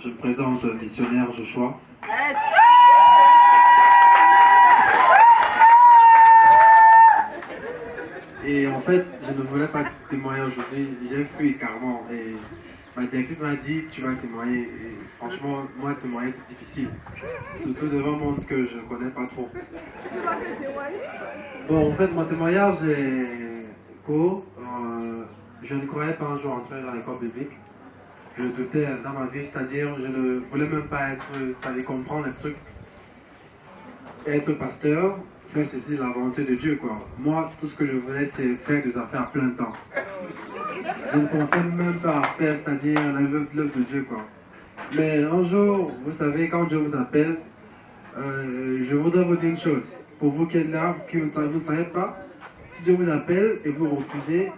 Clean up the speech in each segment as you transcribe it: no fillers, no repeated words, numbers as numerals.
Je me présente missionnaire Joshua. Et en fait, je ne voulais pas témoigner aujourd'hui, j'ai fui carrément. Et ma directrice m'a dit, tu vas témoigner. Et franchement, moi, témoigner, c'est difficile. Surtout devant un monde que je ne connais pas trop. Bon, en fait, mon témoignage est court. Je ne croyais pas un jour entrer dans l'école biblique. Je doutais dans ma vie, c'est-à-dire, je ne voulais même pas être, c'est-à-dire comprendre les trucs. Être pasteur, faire ceci, la volonté de Dieu, quoi. Moi, tout ce que je voulais, c'est faire des affaires à plein temps. Je ne pensais même pas à faire, c'est-à-dire l'œuvre de Dieu, quoi. Mais un jour, vous savez, quand Dieu vous appelle, je voudrais vous dire une chose. Pour vous qui êtes là, qui ne savez pas, si Dieu vous appelle et vous refusez,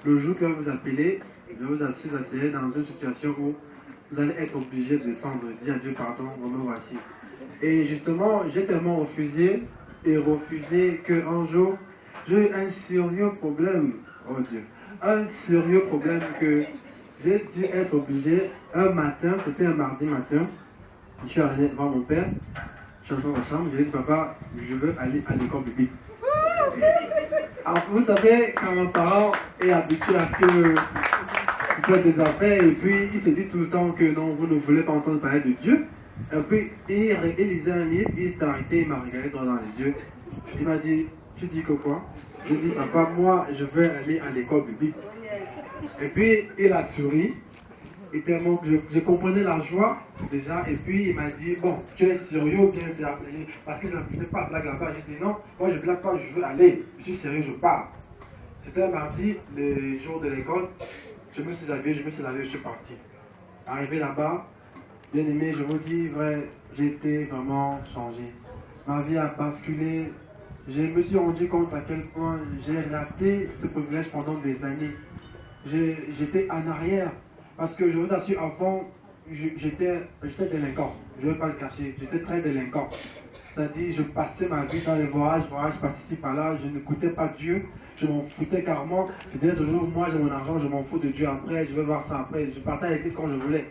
le jour que vous appelez, je vous assure, vous serez dans une situation où vous allez être obligé de descendre, dire à Dieu pardon, me voici. Et justement, j'ai tellement refusé qu'un jour, j'ai eu un sérieux problème, oh Dieu, un sérieux problème que j'ai dû être obligé, un matin, c'était un mardi matin, je suis allé voir mon père, je suis entré dans ma chambre, j'ai dit, papa, je veux aller à l'école biblique. Alors, vous savez, quand un parent est habitué à ce que vous faites des affaires, et puis il se dit tout le temps que non, vous ne voulez pas entendre parler de Dieu, et puis il lisait un livre, il s'est arrêté, il m'a regardé droit dans les yeux, il m'a dit, tu dis que quoi? Je dis, papa, moi, je veux aller à l'école biblique. Et puis, il a souri, et tellement que je comprenais la joie, déjà, et puis il m'a dit, bon, tu es sérieux ou bien c'est appelé, parce que c'est pas blague là-bas. J'ai dit, non, moi je blague pas, je veux aller, je suis sérieux, je pars. C'était un mardi, le jour de l'école, je me suis habillé, je me suis lavé, je suis parti. Arrivé là-bas, bien aimé, je vous dis, vrai, j'ai été vraiment changé. Ma vie a basculé. Je me suis rendu compte à quel point j'ai raté ce privilège pendant des années. J'étais en arrière. Parce que je vous assure, avant, j'étais délinquant. Je ne vais pas le cacher. J'étais très délinquant. C'est-à-dire, je passais ma vie dans les voyages, par-ci, par-là. Je n'écoutais pas Dieu. Je m'en foutais carrément. Je disais toujours, moi j'ai mon argent, je m'en fous de Dieu après. Je vais voir ça après. Je partais à l'église quand je voulais.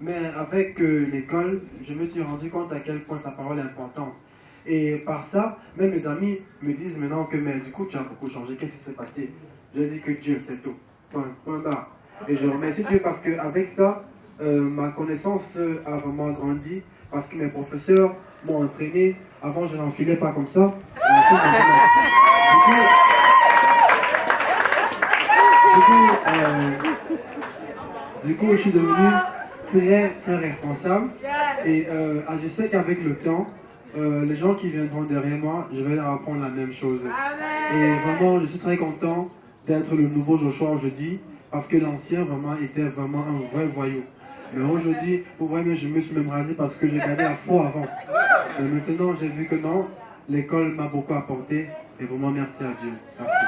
Mais avec l'école, je me suis rendu compte à quel point sa parole est importante. Et par ça, même mes amis me disent maintenant que, mais du coup, tu as beaucoup changé. Qu'est-ce qui s'est passé? Je dis que Dieu, c'est tout. Point barre. Et je remercie Dieu parce qu'avec ça, ma connaissance a vraiment grandi. Parce que mes professeurs m'ont entraîné. Avant, je n'enfilais pas comme ça. Du coup, je suis devenu très, très responsable. Et je sais qu'avec le temps, les gens qui viendront derrière moi, je vais leur apprendre la même chose. Et vraiment, je suis très content d'être le nouveau Joshua aujourd'hui, parce que l'ancien vraiment était vraiment un vrai voyou. Mais aujourd'hui, vous voyez, je me suis même rasé parce que j'ai gardé à faux avant. Mais maintenant, j'ai vu que non, l'école m'a beaucoup apporté. Et vraiment, merci à Dieu. Merci.